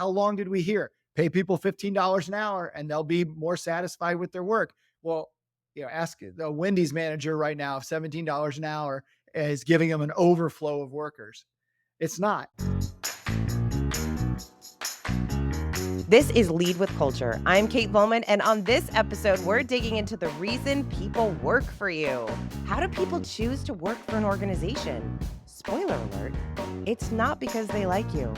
how long did we hear? Pay people $15 an hour and they'll be more satisfied with their work. Well, ask the Wendy's manager right now if $17 an hour is giving them an overflow of workers. It's not. This is Lead with Culture. I'm Kate Bowman, and on this episode, we're digging into the reason people work for you. How do people choose to work for an organization? Spoiler alert, it's not because they like you.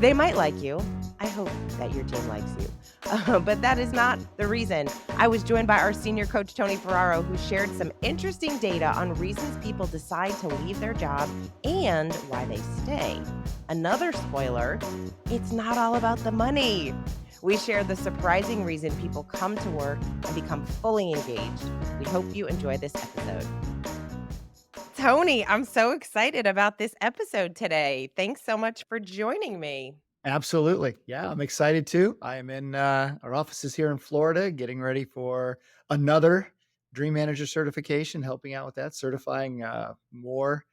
They might like you. I hope that your team likes you. But that is not the reason. I was joined by our senior coach, Tony Ferraro, who shared some interesting data on reasons people decide to leave their job and why they stay. Another spoiler, it's not all about the money. We share the surprising reason people come to work and become fully engaged. We hope you enjoy this episode. Tony, I'm so excited about this episode today. Thanks so much for joining me. Absolutely. Yeah, I'm excited too. I am in our offices here in Florida, getting ready for another Dream Manager certification, helping out with that, certifying more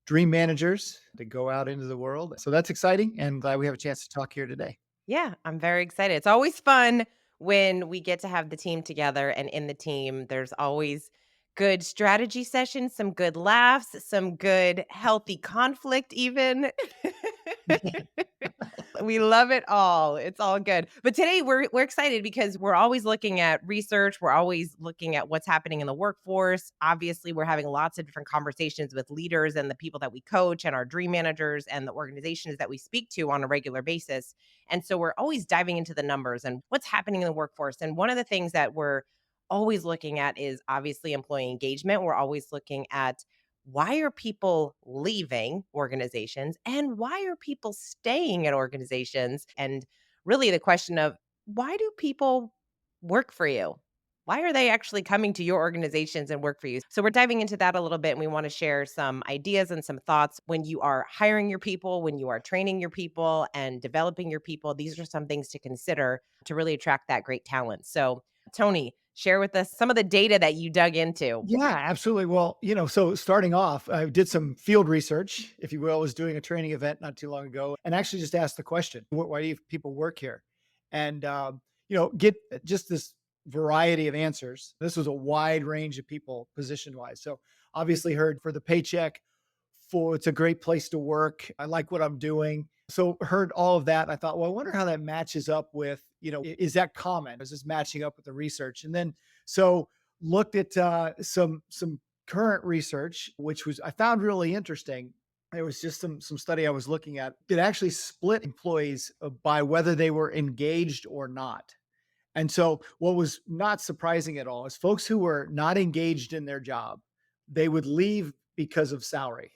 dream managers to go out into the world. So that's exciting and glad we have a chance to talk here today. Yeah, I'm very excited. It's always fun when we get to have the team together, and in the team, there's always good strategy sessions, some good laughs, some good healthy conflict, even. We love it all. It's all good. But today we're excited because we're always looking at research. We're always looking at what's happening in the workforce. Obviously, we're having lots of different conversations with leaders and the people that we coach and our dream managers and the organizations that we speak to on a regular basis. And so we're always diving into the numbers and what's happening in the workforce. And one of the things that we're always looking at is obviously employee engagement. We're always looking at why are people leaving organizations and why are people staying at organizations? And really the question of why do people work for you? Why are they actually coming to your organizations and work for you? So we're diving into that a little bit and we want to share some ideas and some thoughts when you are hiring your people, when you are training your people and developing your people. These are some things to consider to really attract that great talent. So Tony, share with us some of the data that you dug into. Yeah, absolutely. Well, so starting off, I did some field research, if you will. I was doing a training event not too long ago and actually just asked the question, why do people work here? And, get just this variety of answers. This was a wide range of people position wise. So obviously heard for the paycheck, for it's a great place to work. I like what I'm doing. So heard all of that. I thought, well, I wonder how that matches up with, is that common? Is this matching up with the research? And then so looked at some current research, which was I found really interesting. There was just some study I was looking at that actually split employees by whether they were engaged or not. And so what was not surprising at all is folks who were not engaged in their job, they would leave because of salary.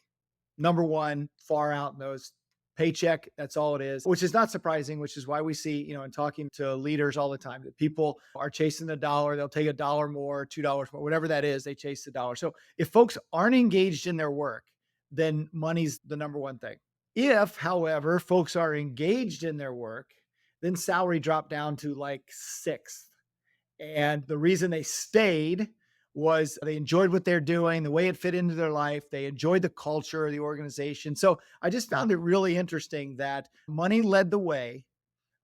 Number one, far out in those paycheck. That's all it is, which is not surprising, which is why we see, in talking to leaders all the time that people are chasing the dollar. They'll take a dollar more, $2 more, whatever that is, they chase the dollar. So if folks aren't engaged in their work, then money's the number one thing. If, however, folks are engaged in their work, then salary dropped down to like sixth. And the reason they stayed was they enjoyed what they're doing, the way it fit into their life. They enjoyed the culture of the organization. So I just found it really interesting that money led the way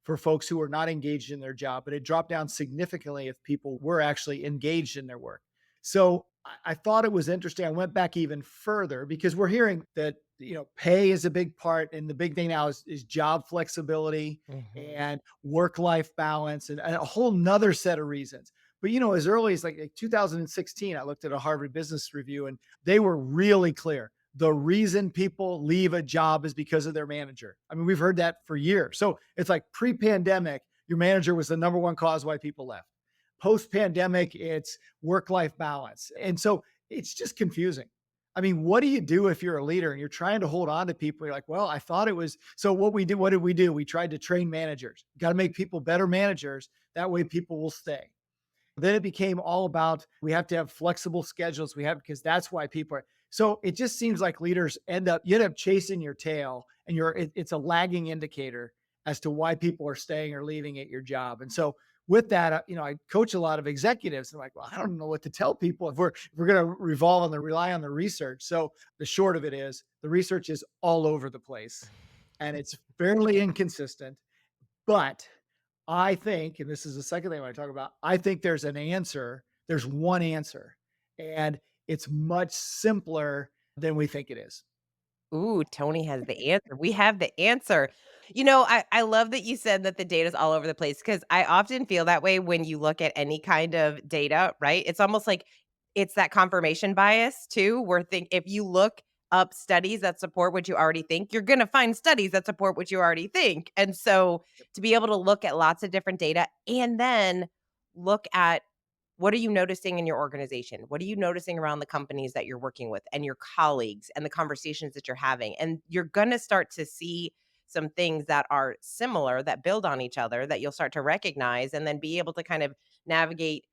for folks who were not engaged in their job, but it dropped down significantly if people were actually engaged in their work. So I thought it was interesting. I went back even further because we're hearing that pay is a big part, and the big thing now is job flexibility Mhm. and work-life balance, and a whole nother set of reasons. But as early as like 2016, I looked at a Harvard Business Review, and they were really clear. The reason people leave a job is because of their manager. I mean, we've heard that for years. So it's like pre-pandemic, your manager was the number one cause why people left. Post-pandemic, it's work-life balance. And so it's just confusing. I mean, what do you do if you're a leader and you're trying to hold on to people? You're like, well, I thought it was. So what did we do? We tried to train managers. Got to make people better managers. That way people will stay. Then it became all about we have to have flexible schedules. Because that's why people are. So it just seems like leaders you end up chasing your tail, and it's a lagging indicator as to why people are staying or leaving at your job. And so with that, I coach a lot of executives. And I'm like, well, I don't know what to tell people if we're going to rely on the research. So the short of it is the research is all over the place. and it's fairly inconsistent. But I think, and this is the second thing I want to talk about, I think there's an answer. There's one answer, and it's much simpler than we think it is. Ooh, Tony has the answer. We have the answer. I love that you said that the data is all over the place because I often feel that way when you look at any kind of data, right? It's almost like it's that confirmation bias too, where if you look up studies that support what you already think, you're going to find studies that support what you already think. And so to be able to look at lots of different data and then look at what are you noticing in your organization? What are you noticing around the companies that you're working with and your colleagues and the conversations that you're having? And you're going to start to see some things that are similar that build on each other that you'll start to recognize and then be able to kind of navigate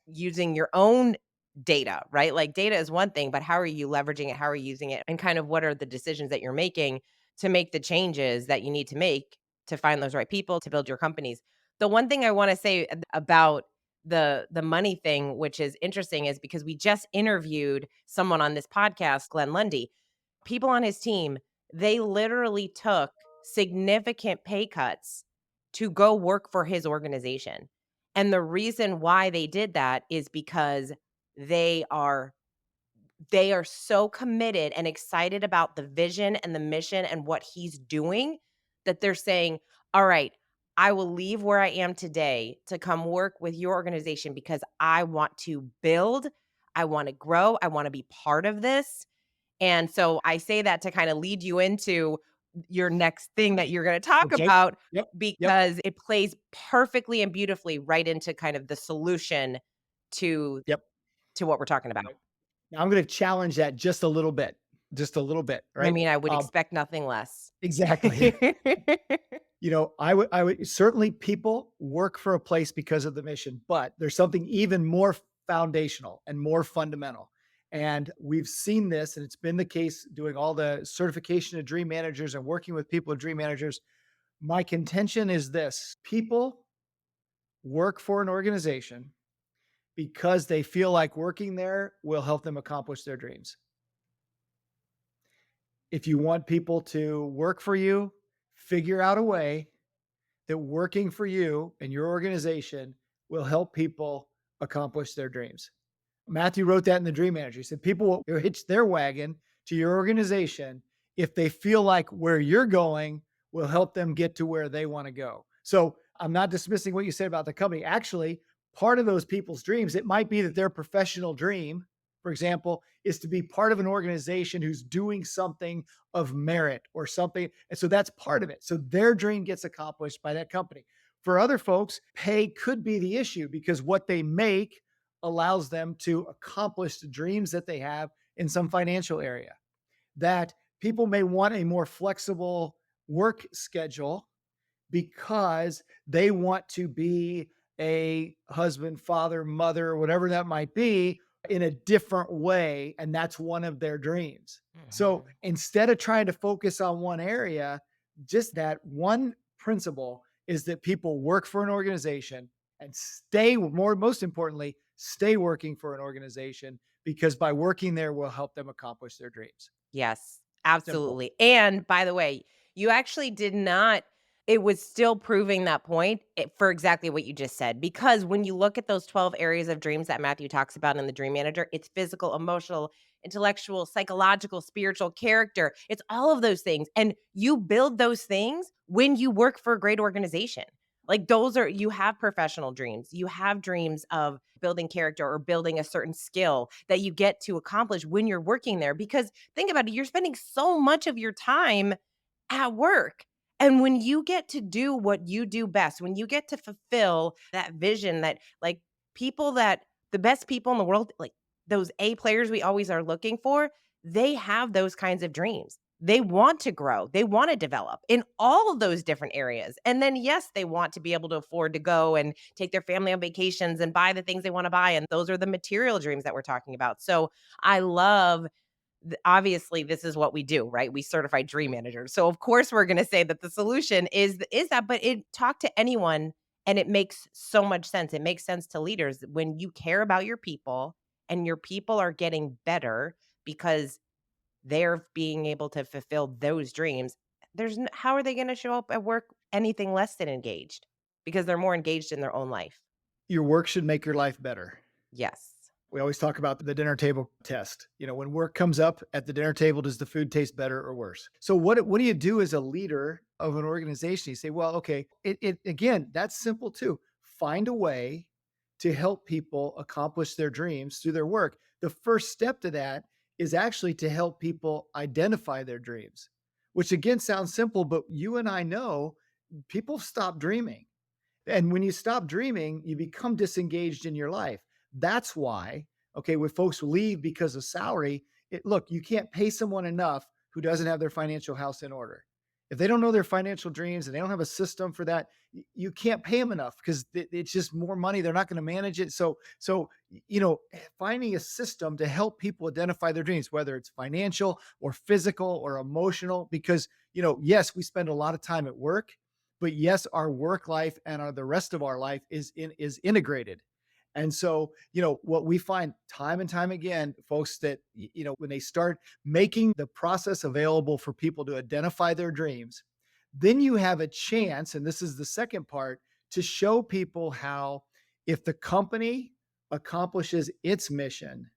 using your own data, right? Like data is one thing, but how are you leveraging it? How are you using it? And kind of what are the decisions that you're making to make the changes that you need to make to find those right people to build your companies? The one thing I want to say about the money thing, which is interesting, is because we just interviewed someone on this podcast, Glenn Lundy. People on his team, they literally took significant pay cuts to go work for his organization. And the reason why they did that is because they are they are so committed and excited about the vision and the mission and what he's doing that they're saying, "All right, I will leave where I am today to come work with your organization because I want to build, I want to grow, I want to be part of this." And so I say that to kind of lead you into your next thing that you're going to talk Okay. about Yep. Yep. because it plays perfectly and beautifully right into kind of the solution to Yep. what we're talking about. Right. Now I'm going to challenge that just a little bit. I Right. mean, I would expect nothing less. Exactly. I would certainly people work for a place because of the mission, but there's something even more foundational and more fundamental. And we've seen this, and it's been the case doing all the certification of dream managers and working with people of dream managers. My contention is this: people work for an organization because they feel like working there will help them accomplish their dreams. If you want people to work for you, figure out a way that working for you and your organization will help people accomplish their dreams. Matthew wrote that in the Dream Manager. He said people will hitch their wagon to your organization if they feel like where you're going will help them get to where they want to go. So I'm not dismissing what you said about the company. Actually, part of those people's dreams, it might be that their professional dream, for example, is to be part of an organization who's doing something of merit or something. And so that's part of it. So their dream gets accomplished by that company. For other folks, pay could be the issue because what they make allows them to accomplish the dreams that they have in some financial area. That people may want a more flexible work schedule because they want to be a husband, father, mother, whatever that might be, in a different way. And that's one of their dreams. So Mhm. instead of trying to focus on one area, just that one principle is that people work for an organization and most importantly, stay working for an organization because by working there will help them accomplish their dreams. Yes, Simple. absolutely. And by the way, you actually did not it was still proving that point for exactly what you just said. Because when you look at those 12 areas of dreams that Matthew talks about in the Dream Manager, it's physical, emotional, intellectual, psychological, spiritual, character. It's all of those things. And you build those things when you work for a great organization. Like those are, you have professional dreams. You have dreams of building character or building a certain skill that you get to accomplish when you're working there. Because think about it, you're spending so much of your time at work. And when you get to do what you do best, when you get to fulfill that vision that like people that the best people in the world, like those A players we always are looking for, they have those kinds of dreams. They want to grow, they want to develop in all of those different areas. And then, yes, they want to be able to afford to go and take their family on vacations and buy the things they want to buy. And those are the material dreams that we're talking about. So I love obviously this is what we do, right? We certify dream managers. So of course we're going to say that the solution is that, but it talk to anyone and it makes so much sense. It makes sense to leaders when you care about your people and your people are getting better because they're being able to fulfill those dreams. how are they going to show up at work anything less than engaged? Because they're more engaged in their own life. Your work should make your life better. Yes. We always talk about the dinner table test. When work comes up at the dinner table, does the food taste better or worse? So what do you do as a leader of an organization? You say, well, okay, it again, that's simple too. Find a way to help people accomplish their dreams through their work. The first step to that is actually to help people identify their dreams, which again sounds simple, but you and I know people stop dreaming. And when you stop dreaming, you become disengaged in your life. That's why, okay, when folks leave because of salary, look, you can't pay someone enough who doesn't have their financial house in order. If they don't know their financial dreams and they don't have a system for that, you can't pay them enough because it's just more money. They're not going to manage it. Finding a system to help people identify their dreams, whether it's financial or physical or emotional, because, yes, we spend a lot of time at work, but yes, our work life and the rest of our life is integrated. And so, what we find time and time again, folks, that when they start making the process available for people to identify their dreams, then you have a chance, and this is the second part, to show people how, if the company accomplishes its mission,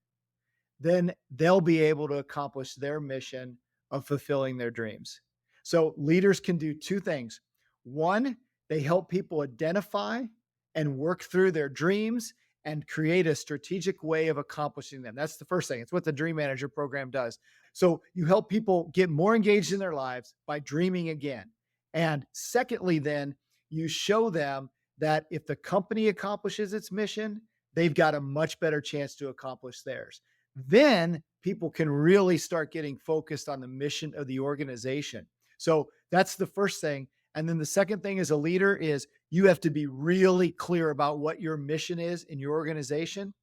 then they'll be able to accomplish their mission of fulfilling their dreams. So leaders can do two things. One, they help people identify and work through their dreams and create a strategic way of accomplishing them. That's the first thing. It's what the Dream Manager program does. So you help people get more engaged in their lives by dreaming again. And secondly, then you show them that if the company accomplishes its mission, they've got a much better chance to accomplish theirs. Then people can really start getting focused on the mission of the organization. So that's the first thing. And then the second thing as a leader is you have to be really clear about what your mission is in your organization,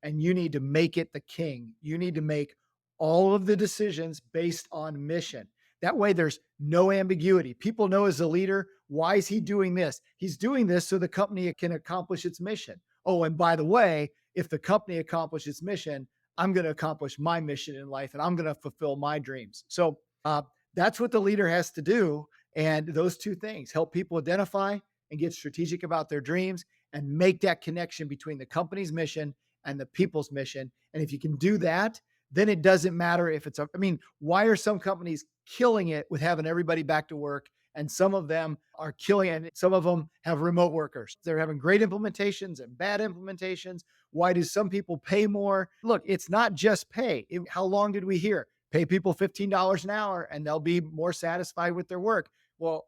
and you need to make it the king. You need to make all of the decisions based on mission. That way there's no ambiguity. People know as a leader, why is he doing this? He's doing this so the company can accomplish its mission. Oh, and by the way, if the company accomplishes its mission, I'm going to accomplish my mission in life and I'm going to fulfill my dreams. So that's what the leader has to do. And those two things help people identify and get strategic about their dreams and make that connection between the company's mission and the people's mission. And if you can do that, then it doesn't matter if why are some companies killing it with having everybody back to work? And some of them are killing it. And some of them have remote workers. They're having great implementations and bad implementations. Why do some people pay more? Look, it's not just pay. How long did we hear? Pay people $15 an hour and they'll be more satisfied with their work. Well,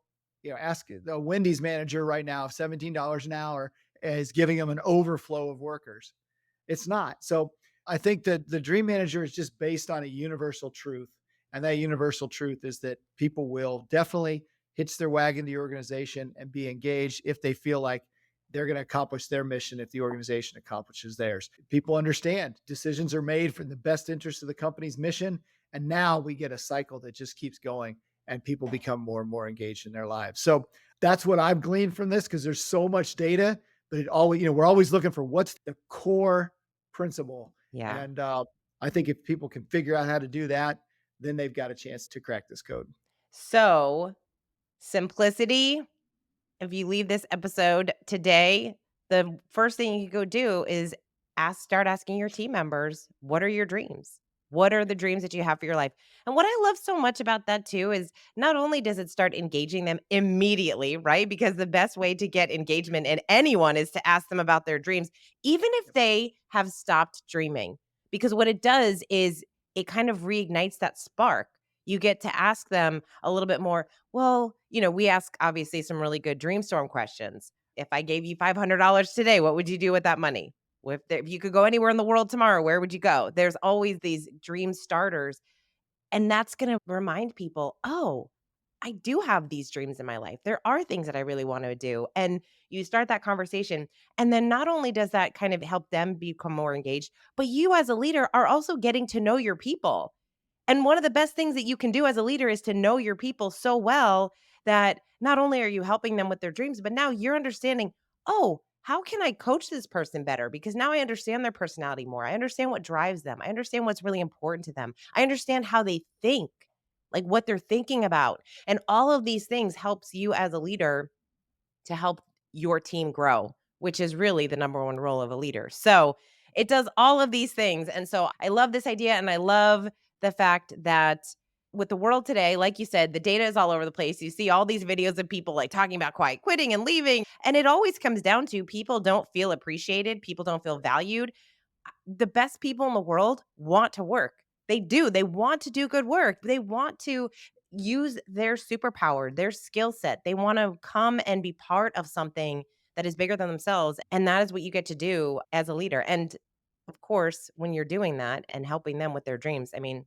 ask the Wendy's manager right now if $17 an hour is giving them an overflow of workers. It's not. So I think that the Dream Manager is just based on a universal truth. And that universal truth is that people will definitely hitch their wagon to the organization and be engaged if they feel like they're going to accomplish their mission if the organization accomplishes theirs. People understand decisions are made for the best interest of the company's mission. And now we get a cycle that just keeps going and people become more and more engaged in their lives. So that's what I've gleaned from this, because there's so much data, but we're always looking for what's the core principle. Yeah. And I think if people can figure out how to do that, then they've got a chance to crack this code. So, simplicity. If you leave this episode today, the first thing you go do is start asking your team members, what are your dreams? What are the dreams that you have for your life? And what I love so much about that too is not only does it start engaging them immediately, right? Because the best way to get engagement in anyone is to ask them about their dreams, even if they have stopped dreaming. Because what it does is it kind of reignites that spark. You get to ask them a little bit more. Well, we ask obviously some really good Dreamstorm questions. If I gave you $500 today, what would you do with that money? If you could go anywhere in the world tomorrow, where would you go? There's always these dream starters. And that's going to remind people, oh, I do have these dreams in my life. There are things that I really want to do. And you start that conversation. And then not only does that kind of help them become more engaged, but you as a leader are also getting to know your people. And one of the best things that you can do as a leader is to know your people so well that not only are you helping them with their dreams, but now you're understanding, oh, how can I coach this person better? Because now I understand their personality more. I understand what drives them. I understand what's really important to them. I understand how they think. like what they're thinking about. And all of these things helps you as a leader to help your team grow, which is really the number one role of a leader. So it does all of these things. And so I love this idea. And I love the fact that with the world today, like you said, the data is all over the place. You see all these videos of people like talking about quiet quitting and leaving. And it always comes down to people don't feel appreciated, people don't feel valued. The best people in the world want to work. They do. They want to do good work. They want to use their superpower, their skill set. They want to come and be part of something that is bigger than themselves. And that is what you get to do as a leader. And of course, when you're doing that and helping them with their dreams, I mean,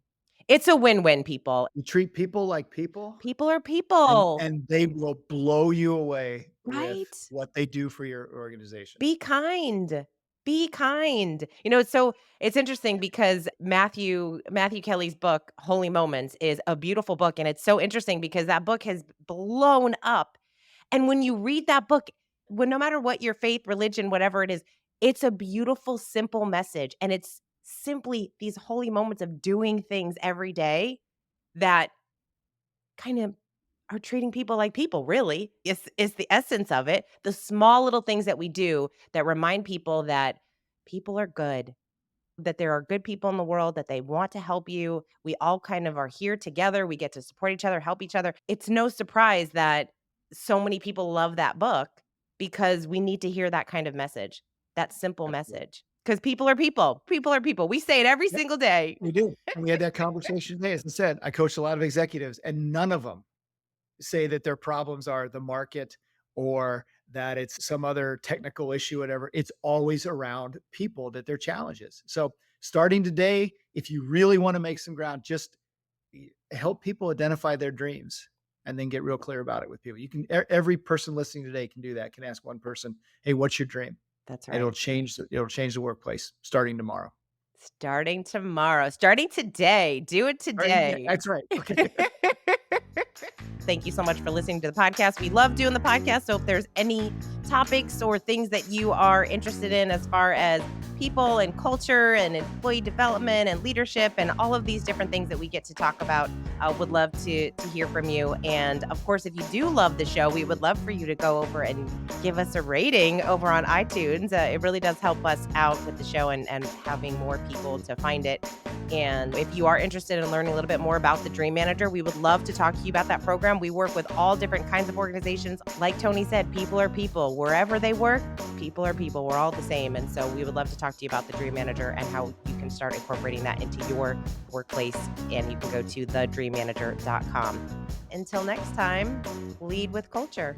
it's a win win, people. You treat people like people, People are and people, they will blow you away with right? what they do for your organization. Be kind. Be kind. You know, so it's interesting because Matthew Kelly's book, Holy Moments, is a beautiful book. And it's so interesting because that book has blown up. And when you read that book, when no matter what your faith, religion, whatever it is, it's a beautiful, simple message. And it's simply these holy moments of doing things every day that kind of are treating people like people, really. Is the essence of it. The small little things that we do that remind people that people are good, that there are good people in the world, that they want to help you. We all kind of are here together. We get to support each other, help each other. It's no surprise that so many people love that book because we need to hear that kind of message, that simple Absolutely. message. Because people are people. People are people. We say it every Yep, single day. we do. And we had that conversation today. As I said, I coach a lot of executives, and none of them say that their problems are the market or that it's some other technical issue, whatever. It's always around people that their challenges. So starting today, if you really want to make some ground, just help people identify their dreams and then get real clear about it with people. You can every person listening today can do that. Can ask one person, "Hey, what's your dream?" That's And right. it'll change the workplace starting tomorrow. Starting tomorrow, starting today. Do it Starting today. today. That's right. Okay. Thank you so much for listening to the podcast. We love doing the podcast. So if there's any topics or things that you are interested in as far as people and culture and employee development and leadership and all of these different things that we get to talk about, would love to hear from you. And of course, if you do love the show, we would love for you to go over and give us a rating over on iTunes. It really does help us out with the show and having more people to find it. And if you are interested in learning a little bit more about the Dream Manager, we would love to talk to you about that program. We work with all different kinds of organizations. Like Tony said, people are people. Wherever they work, people are people. We're all the same. And so we would love to talk to you about the Dream Manager and how you can start incorporating that into your workplace. And you can go to thedreammanager.com. Until next time, lead with culture.